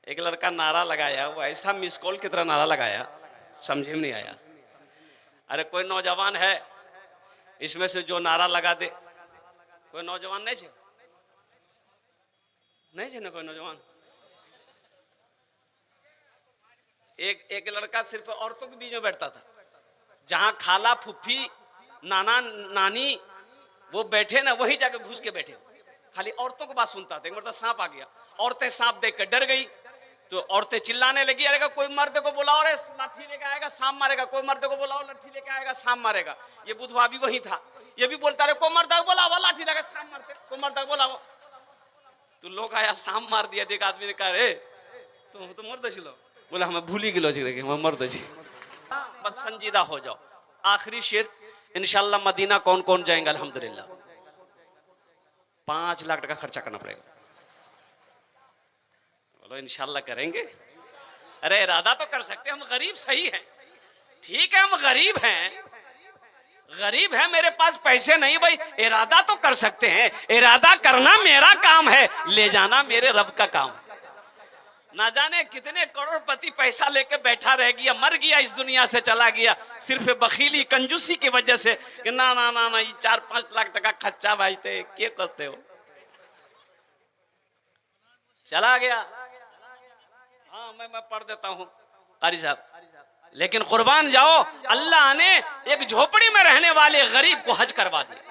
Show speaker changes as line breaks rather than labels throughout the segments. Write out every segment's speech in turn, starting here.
एक लड़का नारा लगाया, वो ऐसा मिस कॉल की तरह नारा लगाया, समझे में नहीं आया। अरे कोई नौजवान है इसमें से जो नारा लगा दे? कोई नौजवान नहीं है? नहीं है ना कोई नौजवान? एक लड़का सिर्फ औरतों के बीच में बैठता था, जहां खाला फुफी नाना नानी वो बैठे ना, वही जाके घुस के बैठे, खाली औरतों को बात सुनता था। एक मतलब सांप आ गया, औरतें सांप देख कर डर गई, तो औरतें चिल्लाने लगी, अरे कोई मर्द को बुलाओ, रे लाठी लेके आएगा सांप मारेगा, कोई मर्द को बुलाओ लाठी लेके आएगा सांप मारेगा। ये बुधवा भी वही था, ये भी बोलता रहे, कोई मर्द को बुलाओ लाठी लेके सांप मारते, कोई मर्द को बुलाओ। तो लोग आया, सांप मार दिया। एक आदमी ने कहा, रे तुम तो मर्द छिलो। बोला हमें भूल ही गिलो हम मर्द छी। बस संजीदा हो जाओ। आखिरी शेर, इंशाल्लाह मदीना कौन कौन जाएंगे? अल्हम्दुलिल्लाह 5 लाख टका खर्चा करना पड़ेगा। बोलो इंशाल्लाह करेंगे। अरे इरादा तो कर सकते, हम गरीब सही हैं, ठीक है हम गरीब हैं, गरीब है, मेरे पास पैसे नहीं भाई, इरादा तो कर सकते हैं। इरादा करना मेरा काम है, ले जाना मेरे रब का काम। ना जाने कितने करोड़पति पैसा लेके बैठा रह गया, मर गया, इस दुनिया से चला गया, सिर्फ बखीली कंजूसी की वजह से कि ना ना ना ना 4-5 लाख टका खर्चा भाईते क्या करते हो, चला गया। हाँ मैं पढ़ देता हूँ कारी साहब, लेकिन कुर्बान जाओ, अल्लाह ने एक झोपड़ी में रहने वाले गरीब को हज करवा दिया।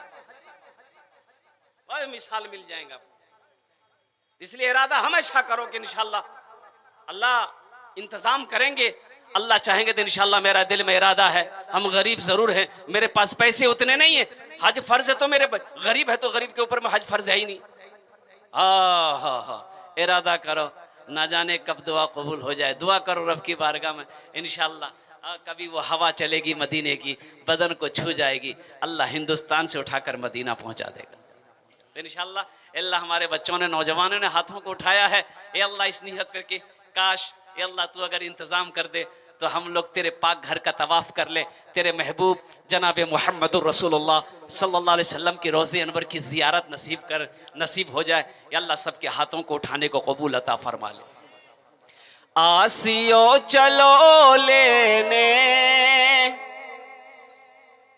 और मिसाल मिल जाएगा। इसलिए इरादा हमेशा करो कि इंशाल्लाह अल्लाह इंतजाम करेंगे, अल्लाह चाहेंगे तो इंशाल्लाह। मेरा दिल में इरादा है, हम गरीब जरूर हैं, मेरे पास पैसे उतने नहीं है, हज फर्ज है, तो मेरे गरीब है तो गरीब के ऊपर में हज फर्ज है ही नहीं। हाँ इरादा करो, ना जाने कब दुआ कबूल हो जाए। दुआ करो रब की बारगाह में, इंशाल्लाह कभी वो हवा चलेगी मदीने की, बदन को छू जाएगी, अल्लाह हिंदुस्तान से उठाकर मदीना पहुंचा देगा इंशाल्लाह। अल्लाह हमारे बच्चों ने, नौजवानों ने हाथों को उठाया है, ए अल्लाह इस नियत पर कि काश ए अल्लाह तू अगर इंतजाम कर दे तो हम लोग तेरे पाक घर का तवाफ कर ले, तेरे महबूब जनाब मुहम्मदुर रसूलुल्लाह सल्लल्लाहु अलैहि वसल्लम की रोज़े अनवर की ज़ियारत नसीब हो जाए। या अल्लाह सबके हाथों को उठाने को कबूल अता फरमा ले। आसियो चलो लेने,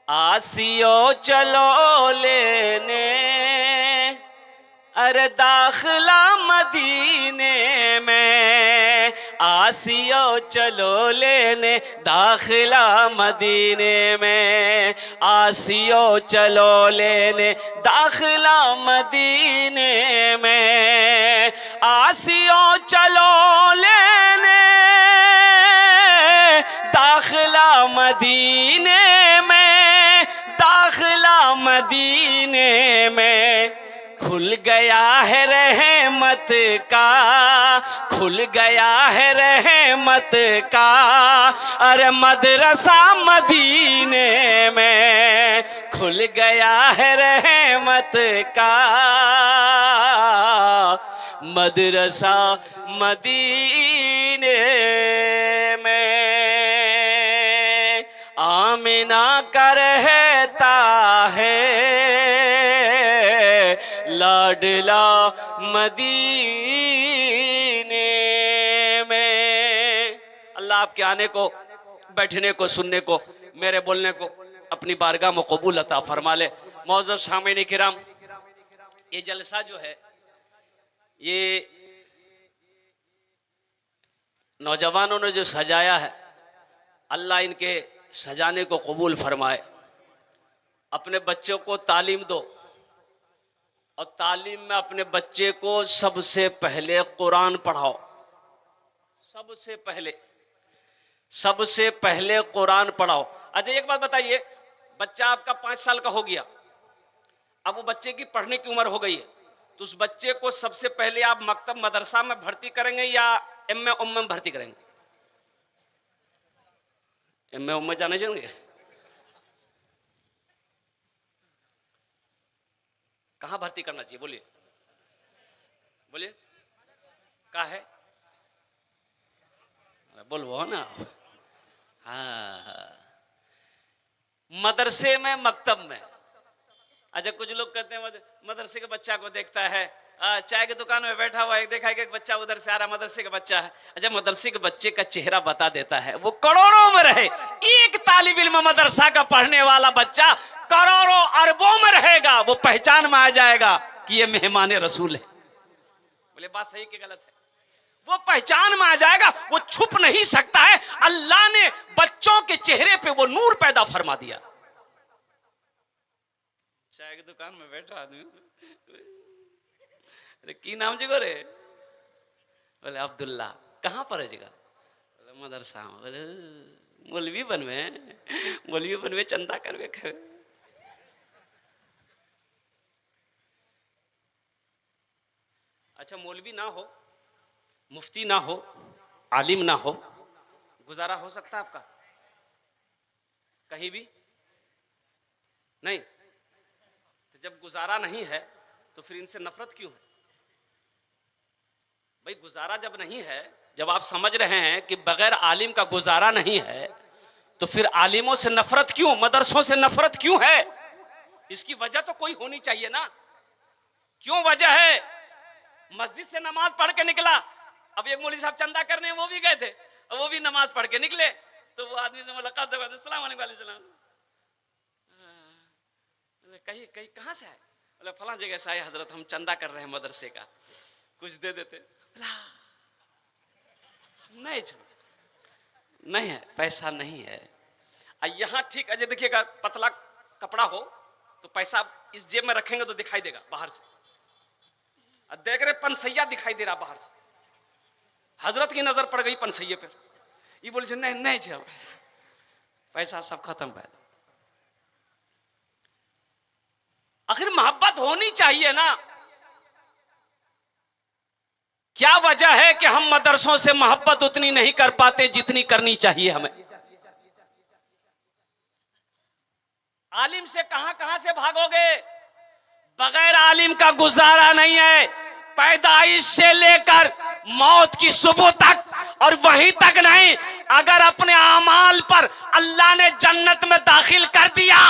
आसियो चलो लेने, अरे दाखिला मदीने में, आसियो चलो लेने दाखिला मदीने में, आसियो चलो लेने दाखिला मदीने में, आसियो चलो लेने दाखिला मदीने में, दाखिला मदीने में। खुल गया है रहमत का, खुल गया है रहमत का, अरे मदरसा मदीने में, खुल गया है रहमत का मदरसा मदीने में। आमिना का रहता है लाडला मदीने में। अल्लाह आपके आने को, बैठने को, सुनने को, मेरे बोलने को अपनी बारगाह में कबूल अता फरमा ले। मौजूद सामीन किराम, ये जलसा जो है ये नौजवानों ने जो सजाया है, अल्लाह इनके सजाने को कबूल फरमाए। अपने बच्चों को तालीम दो और तालीम में अपने बच्चे को सबसे पहले कुरान पढ़ाओ, सबसे पहले कुरान पढ़ाओ। अच्छा एक बात बताइए, बच्चा आपका 5 साल का हो गया, अब वो बच्चे की पढ़ने की उम्र हो गई है, तो उस बच्चे को सबसे पहले आप मकतब मदरसा में भर्ती करेंगे या एम ए में भर्ती करेंगे? एम ए में जाने जाएंगे? कहाँ भर्ती करना चाहिए? बोलिए बोलिए, कहाँ है? बोलो ना। हाँ मदरसे में, मकतब में। अच्छा कुछ लोग कहते हैं मदरसे के बच्चा को देखता है चाय की दुकान में बैठा हुआ है, देखा कि एक बच्चा उधर से आ रहा, मदरसे का बच्चा है। अच्छा, मदरसे के बच्चे का चेहरा बता देता है, वो करोड़ों में रहे, एक तालिब इल्म मदरसा का पढ़ने वाला बच्चा करोड़ों अरबों में रहेगा, वो पहचान में आ जाएगा कि ये मेहमान रसूल है। बोले बात सही कि गलत है? वो पहचान में आ जाएगा, वो छुप नहीं सकता है। अल्लाह ने बच्चों के चेहरे पे वो नूर पैदा फरमा दिया। चाय की दुकान में बैठा आदमी, अरे की नाम जी गोरे? बोले अब्दुल्ला। कहाँ पर है जगह? बोले मदरसा। बोले मौलवी बनवे, मौलवी बनवे चंदा करवे खे। अच्छा, मौलवी ना हो, मुफ्ती ना हो, आलिम ना हो, गुजारा हो सकता है आपका कहीं भी? नहीं। तो जब गुजारा नहीं है तो फिर इनसे नफरत क्यों है भाई? गुजारा जब नहीं है, जब आप समझ रहे हैं कि बगैर आलिम का गुजारा नहीं है, तो फिर आलिमों से नफरत क्यों, मदरसों से नफरत क्यों है? इसकी वजह तो कोई होनी चाहिए ना। क्यों वजह है? मस्जिद से नमाज पढ़ के निकला, अब एक मौलवी साहब चंदा करने वो भी गए थे, वो भी नमाज पढ़ के निकले, तो वो आदमी से मुलाकात हुआ, अस्सलाम वालेकुम, कहीं कहीं कहां से आए? बोले फलां जगह से आए हजरत, हम चंदा कर रहे हैं मदरसे का, कुछ दे देते। नहीं नहीं है, पैसा नहीं है। यहाँ ठीक है, देखिएगा पतला कपड़ा हो तो पैसा इस जेब में रखेंगे तो दिखाई देगा बाहर से, देख रहे पनसैया दिखाई दे रहा बाहर से, हजरत की नजर पड़ गई पनसैये पर, ये बोले नहीं नहीं पैसा सब खत्म है। आखिर मोहब्बत होनी चाहिए ना। क्या वजह है कि हम मदरसों से मोहब्बत उतनी नहीं कर पाते जितनी करनी चाहिए हमें? आलिम से कहां से भागोगे? बगैर आलिम का गुजारा नहीं है, पैदाइश से लेकर मौत की सुबह तक, और वहीं तक नहीं, अगर अपने आमाल पर अल्लाह ने जन्नत में दाखिल कर दिया,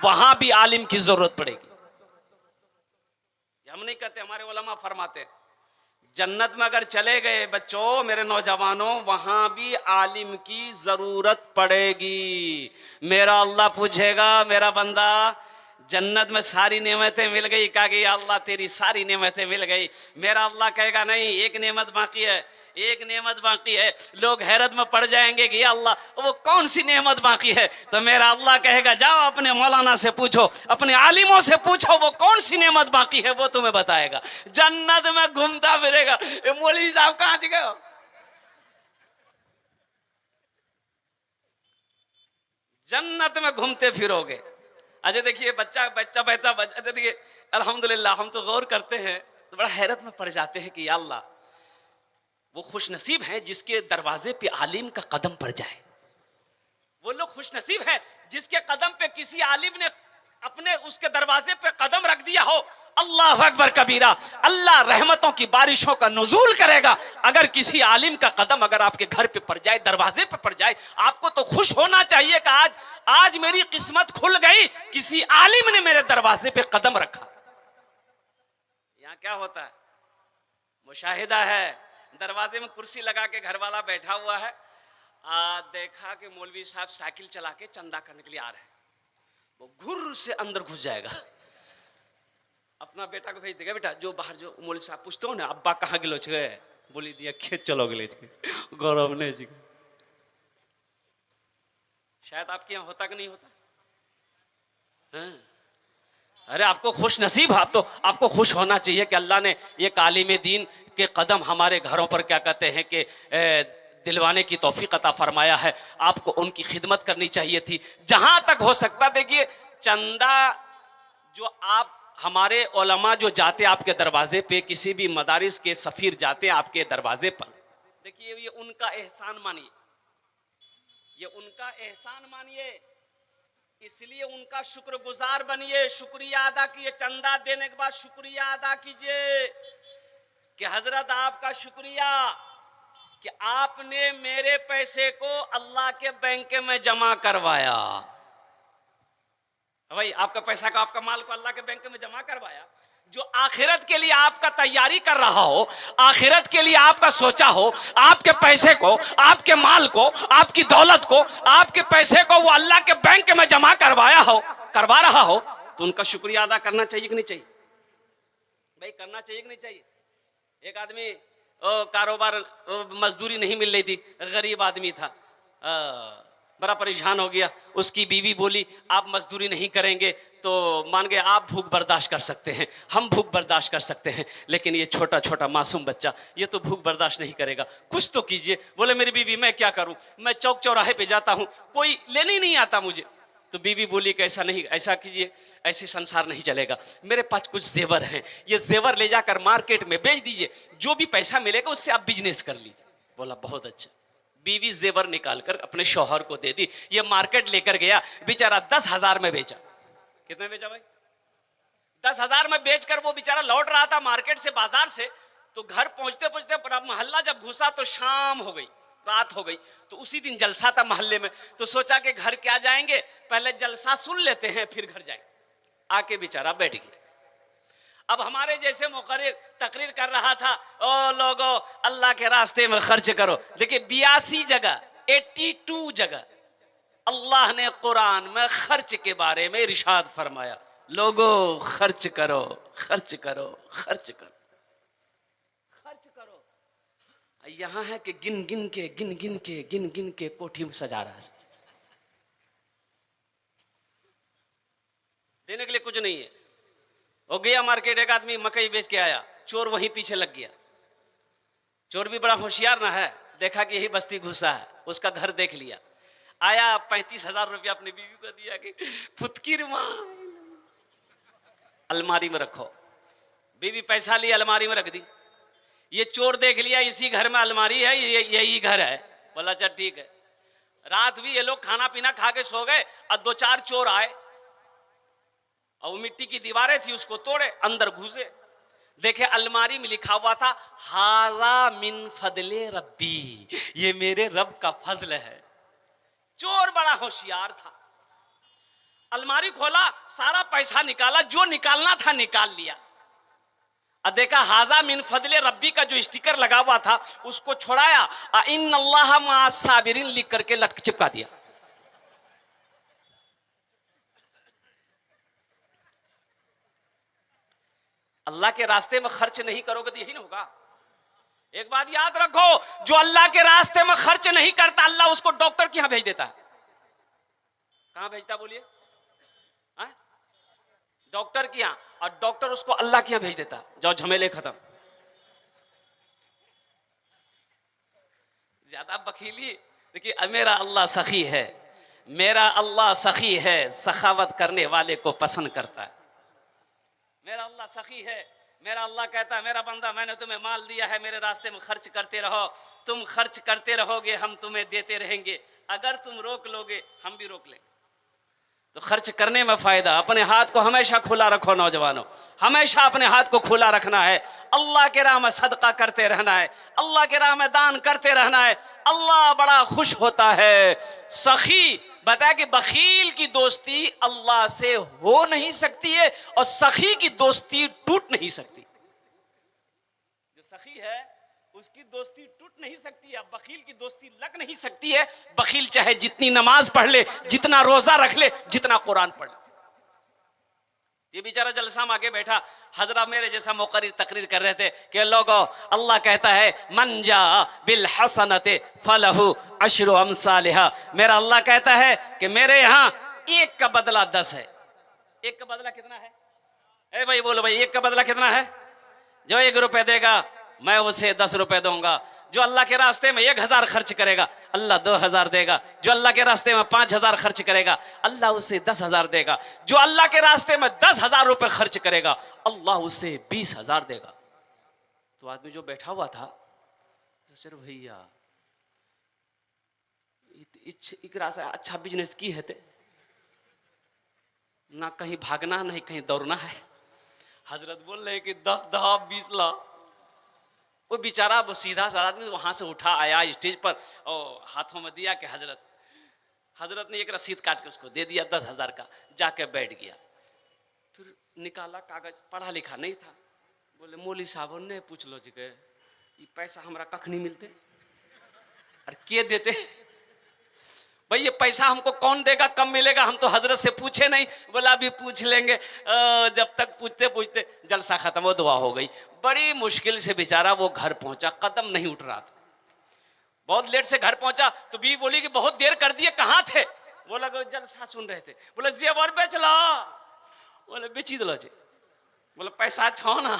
वहां भी आलिम की जरूरत पड़ेगी। हम नहीं कहते, हमारे उलमा फरमाते हैं जन्नत में अगर चले गए बच्चों, मेरे नौजवानों, वहां भी आलिम की जरूरत पड़ेगी। मेरा अल्लाह पूछेगा, मेरा बंदा जन्नत में सारी नेमतें मिल गई, कहा कि अल्लाह तेरी सारी नेमतें मिल गई। मेरा अल्लाह कहेगा नहीं, एक नेमत बाकी है, एक नेमत बाकी है। लोग हैरत में पड़ जाएंगे कि अल्लाह वो कौन सी नेमत बाकी है? तो मेरा अल्लाह कहेगा जाओ अपने मौलाना से पूछो, अपने आलिमों से पूछो, वो कौन सी नेमत बाकी है, वो तुम्हें बताएगा। जन्नत में घूमता फिरेगा, मौलवी साहब कहां गए हो? जन्नत में घूमते फिरोगे। अच्छा देखिए, बच्चा बच्चा बहता, देखिए अल्हम्दुलिल्लाह, हम तो गौर करते हैं तो बड़ा हैरत में पड़ जाते हैं कि या अल्लाह, वो खुश नसीब है जिसके दरवाजे पे आलिम का कदम पड़ जाए। वो लोग खुश नसीब है जिसके कदम पे किसी आलिम ने अपने उसके दरवाजे पे कदम रख दिया हो। अल्लाह अकबर कबीरा। अल्लाह रहमतों की बारिशों का नुज़ूल करेगा अगर किसी आलिम का कदम अगर आपके घर पे पड़ जाए, दरवाजे पे पड़ जाए। आपको तो खुश होना चाहिए कि आज मेरी किस्मत खुल गई, किसी आलिम ने मेरे दरवाजे पे कदम रखा। यहाँ क्या होता है, मुशाहिदा है, दरवाजे में कुर्सी लगा के घर वाला बैठा हुआ है, देखा कि मौलवी साहब साइकिल चला के चंदा करने के लिए आ रहे हैं, वो घुर से अंदर घुस जाएगा, अपना बेटा को भेज देगा, बेटा जो बाहर जो मौलवी साहब पूछते हो ना, अब्बा कहाँ गिलो छे, बोली दिया खेत चलो गिले गौरव ने जी। शायद आपके यहाँ होता कि नहीं होता? अरे आपको खुश नसीब, आप तो आपको खुश होना चाहिए कि अल्लाह ने एक आलिम दीन के कदम हमारे घरों पर क्या कहते हैं कि दिलवाने की तौफीक अता फरमाया है। आपको उनकी खिदमत करनी चाहिए थी जहां तक हो सकता। देखिए चंदा जो आप हमारे उलमा जो जाते आपके दरवाजे पे, किसी भी मदारिस के सफीर जाते आपके दरवाजे पर, देखिए ये उनका एहसान मानिए, ये उनका एहसान मानिए, इसलिए उनका शुक्रगुजार बनिए, शुक्रिया अदा कीजिए। चंदा देने के बाद शुक्रिया अदा कीजिए कि हजरत आपका शुक्रिया कि आपने मेरे पैसे को अल्लाह के बैंक में जमा करवाया। भाई आपका पैसा का, आपका माल को अल्लाह के बैंक में जमा करवाया, जो आखिरत के लिए आपका तैयारी कर रहा हो, आखिरत के लिए आपका सोचा हो, आपके पैसे को, आपके माल को, आपकी दौलत को, आपके पैसे को वो अल्लाह के बैंक में जमा करवा रहा हो, तो उनका शुक्रिया अदा करना चाहिए कि नहीं चाहिए? भाई करना चाहिए कि नहीं चाहिए? एक आदमी कारोबार मजदूरी नहीं मिल रही थी, गरीब आदमी था, बड़ा परेशान हो गया। उसकी बीवी बोली आप मजदूरी नहीं करेंगे तो मान गए आप भूख बर्दाश्त कर सकते हैं, हम भूख बर्दाश्त कर सकते हैं, लेकिन ये छोटा छोटा मासूम बच्चा ये तो भूख बर्दाश्त नहीं करेगा, कुछ तो कीजिए। बोले मेरी बीवी मैं क्या करूं, मैं चौक चौराहे पे जाता हूं, कोई लेने ही नहीं आता मुझे। तो बीवी बोली कि ऐसा नहीं, ऐसा कीजिए, ऐसे संसार नहीं चलेगा, मेरे पास कुछ जेवर हैं, ये जेवर ले जाकर मार्केट में बेच दीजिए, जो भी पैसा मिलेगा उससे आप बिजनेस कर लीजिए। बोला बहुत अच्छा। बीवी जेवर निकालकर अपने शौहर को दे दी, ये मार्केट लेकर गया, बेचारा 10,000 में बेचा। कितने बेचा भाई? 10,000 में बेचकर वो बेचारा लौट रहा था मार्केट से, बाजार से, तो घर पहुंचते पहुंचते मोहल्ला जब घुसा तो शाम हो गई, रात हो गई। तो उसी दिन जलसा था मोहल्ले में, तो सोचा कि घर क्या जाएंगे, पहले जलसा सुन लेते हैं फिर घर जाएंगे। आके बेचारा बैठ गया। अब हमारे जैसे मुकर्रिर तकरीर कर रहा था, ओ लोगो अल्लाह के रास्ते में खर्च करो। देखिए 82 जगह, 82 जगह अल्लाह ने कुरान में खर्च के बारे में इरशाद फरमाया, लोगो खर्च करो, खर्च करो, खर्च करो, खर्च करो। यहां है कि गिन गिन के कोठी में सजा रहा है, देने के लिए कुछ नहीं है। वो गया मार्केट, एक आदमी मकई बेच के आया, चोर वहीं पीछे लग गया। चोर भी बड़ा होशियार ना है, देखा कि यही बस्ती घुसा है, उसका घर देख लिया, आया 35,000 रुपया अपनी बीवी को दिया कि फुतकीर मां अलमारी में रखो। बीवी पैसा ली, अलमारी में रख दी। ये चोर देख लिया इसी घर में अलमारी है, यही घर है। बोला अच्छा ठीक है। रात भी ये लोग खाना पीना खा के सो गए और 2-4 चोर आए और वो मिट्टी की दीवारें थी उसको तोड़े, अंदर घुसे, देखे अलमारी में लिखा हुआ था हारा मिन फदले रब्बी, ये मेरे रब का फजल है। चोर बड़ा होशियार था, अलमारी खोला, सारा पैसा निकाला, जो निकालना था निकाल लिया, और देखा हाजा मिन फदले रब्बी का जो स्टिकर लगा हुआ था उसको छोड़ाया, इन्नल्लाह मअस साबिरीन लिख करके लटक चिपका दिया। अल्लाह के रास्ते में खर्च नहीं करोगे तो यही ना होगा। एक बात याद रखो, जो अल्लाह के रास्ते में खर्च नहीं करता अल्लाह उसको डॉक्टर के यहां भेज देता है। कहां भेजता बोलिए? डॉक्टर के यहां, और डॉक्टर उसको अल्लाह के यहां भेज देता, जाओ झमेले खत्म। ज्यादा बखीली, देखिए मेरा अल्लाह सखी है, मेरा अल्लाह सखी है, सखावत करने वाले को पसंद करता है। मेरा अल्लाह सखी है, मेरा अल्लाह कहता है मेरा बंदा मैंने तुम्हें माल दिया है, मेरे रास्ते में खर्च करते रहो, तुम खर्च करते रहोगे हम तुम्हें देते रहेंगे, अगर तुम रोक लोगे हम भी रोक लेंगे। तो खर्च करने में फायदा, अपने हाथ को हमेशा खुला रखो नौजवानों, हमेशा अपने हाथ को खुला रखना है, अल्लाह के राह में सदका करते रहना है, अल्लाह के राह में दान करते रहना है, अल्लाह बड़ा खुश होता है। सखी बताया कि बखील की दोस्ती अल्लाह से हो नहीं सकती है और सखी की दोस्ती टूट नहीं सकती। जो सखी है उसकी दोस्ती टूट नहीं सकती है, बखील की दोस्ती लग नहीं सकती है। बखील चाहे जितनी नमाज पढ़ ले, जितना रोजा रख ले, जितना कुरान पढ़ ले। ये बेचारा जलसा में आके बैठा, हजरत मेरे जैसा मुकर्रिर तकरीर कर रहे थे कि लोगों अल्लाह कहता है मन जा बिल हसनते फलहु अशरु अमसालिहा। मेरा अल्लाह कहता है कि मेरे यहाँ एक का बदला 10 है। एक का बदला कितना है? ए भाई बोलो भाई, एक का बदला कितना है? जो 1 रुपए देगा मैं उसे 10 रुपए दूंगा। जो अल्लाह के रास्ते में 1000 खर्च करेगा अल्लाह 2000 देगा। जो अल्लाह के रास्ते में 5000 खर्च करेगा अल्लाह उसे 10,000 देगा। जो अल्लाह के रास्ते में 10,000 रुपए खर्च करेगा अल्लाह उसे 20,000 देगा। तो आदमी जो बैठा हुआ था, चलो भैया इकरा से अच्छा बिजनेस की है ते ना, कहीं भागना नहीं कहीं दौड़ना है। हजरत बोल रहे कि 10 10 20 लाख। वो बेचारा वो सीधा सा आदमी वहां से उठा आया स्टेज पर और हाथों में दिया कि हजरत ने एक रसीद काट के उसको दे दिया 10,000 का, जाके बैठ गया। फिर निकाला कागज, पढ़ा लिखा नहीं था। बोले मौली साहब ने पूछ लो जी के ये पैसा हमरा कख नहीं मिलते, अरे के देते भाई, ये पैसा हमको कौन देगा, कब मिलेगा, हम तो हजरत से पूछे नहीं। बोला अभी पूछ लेंगे। जब तक पूछते पूछते जलसा खत्म हो, दुआ हो गई। बड़ी मुश्किल से बेचारा वो घर पहुंचा, कदम नहीं उठ रहा था। बहुत लेट से घर पहुंचा तो बीवी बोली कि बहुत देर कर दिए, कहां थे? बोला जलसा सुन रहे थे। बोले जेवर बेच ला। बोले बेची दिलो जी। बोले पैसा छो ना।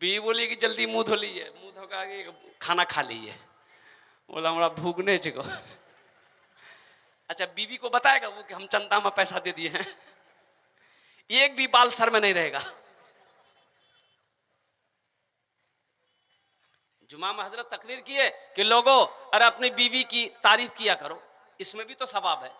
बीवी बोली कि जल्दी मुंह धो लीजिए, मुंह धो के खाना खा लीजिए। बोला हमारा भूखने को। अच्छा, बीवी को बताएगा वो कि हम चंदा में पैसा दे दिए हैं, एक भी बाल सर में नहीं रहेगा। जुमा में हजरत तकरीर किए कि लोगों अरे अपनी बीवी की तारीफ किया करो, इसमें भी तो सवाब है।